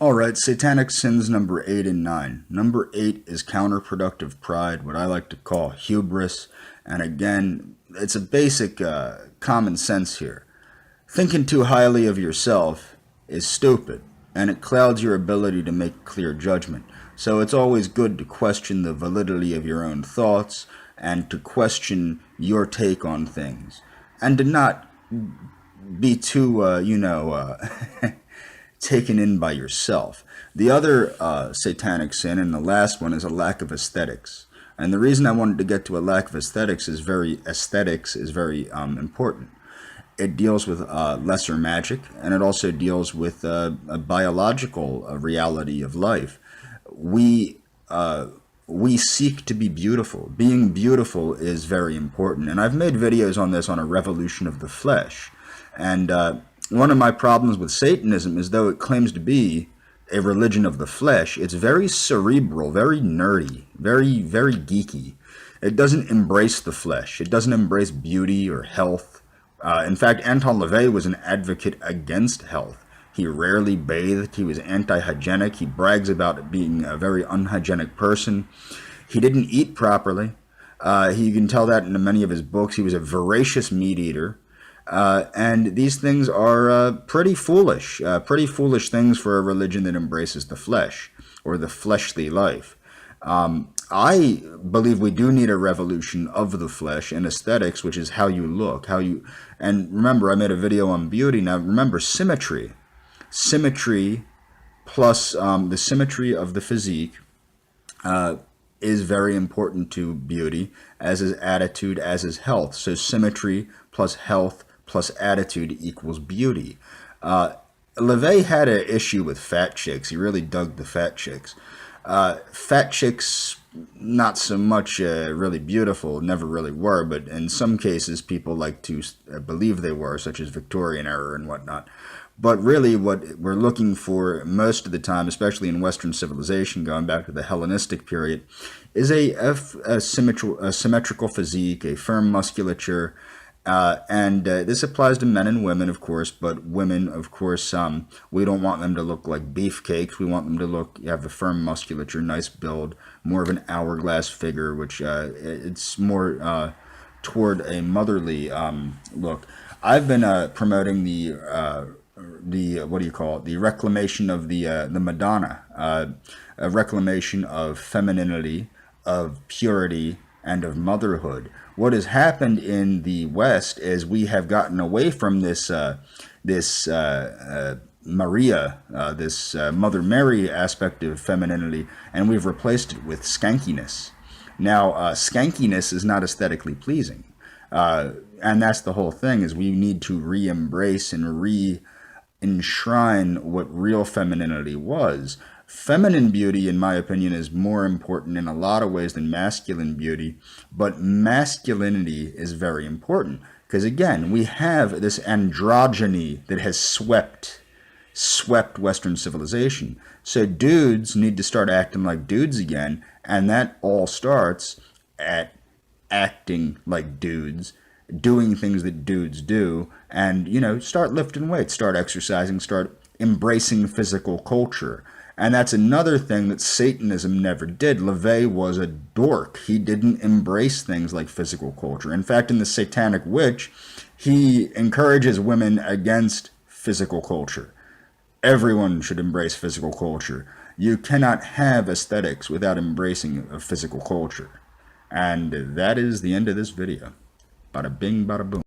Alright, Satanic Sins number 8 and 9. Number 8 is counterproductive pride, what I like to call hubris. And again, it's a basic common sense here. Thinking too highly of yourself is stupid, and it clouds your ability to make clear judgment. So it's always good to question the validity of your own thoughts and to question your take on things. And to not be too, taken in by yourself. The other satanic sin, and the last one, is a lack of aesthetics. And the reason I wanted to get to a lack of aesthetics is very important. It deals with lesser magic, and it also deals with a biological reality of life. We seek to be beautiful. Being beautiful is very important. And I've made videos on this on a revolution of the flesh. And one of my problems with Satanism is, though it claims to be a religion of the flesh, it's very cerebral, very nerdy, very geeky. It doesn't embrace the flesh. It doesn't embrace beauty or health. In fact, Anton LaVey was an advocate against health. He rarely bathed. He was anti-hygienic. He brags about being a very unhygienic person. He didn't eat properly. You can tell that in many of his books. He was a voracious meat eater. And these things are pretty foolish things for a religion that embraces the flesh or the fleshly life. I believe we do need a revolution of the flesh and aesthetics, which is how you look, and remember, I made a video on beauty. Now remember, symmetry plus the symmetry of the physique is very important to beauty, as is attitude, as is health. So symmetry plus health plus attitude equals beauty. LaVey had an issue with fat chicks. He really dug the fat chicks. Fat chicks, not so much really beautiful, never really were, but in some cases people like to believe they were, such as Victorian era and whatnot. But really what we're looking for most of the time, especially in Western civilization, going back to the Hellenistic period, is a symmetrical physique, a firm musculature. And this applies to men and women, of course, but women, of course, we don't want them to look like beefcakes. We want them to have a firm musculature, nice build, more of an hourglass figure, which it's more toward a motherly look. I've been promoting the reclamation of the Madonna, a reclamation of femininity, of purity, and of motherhood. What has happened in the West is we have gotten away from this Maria, this Mother Mary aspect of femininity, and we've replaced it with skankiness. Now, skankiness is not aesthetically pleasing, and that's the whole thing. Is we need to re-embrace and re-enshrine what real femininity was. Feminine beauty, in my opinion, is more important in a lot of ways than masculine beauty, but masculinity is very important because, again, we have this androgyny that has swept Western civilization. So dudes need to start acting like dudes again, and that all starts at acting like dudes, doing things that dudes do, and, start lifting weights, start exercising, start embracing physical culture. And that's another thing that Satanism never did. LaVey was a dork. He didn't embrace things like physical culture. In fact, in the Satanic Witch, he encourages women against physical culture. Everyone should embrace physical culture. You cannot have aesthetics without embracing a physical culture. And that is the end of this video. Bada bing, bada boom.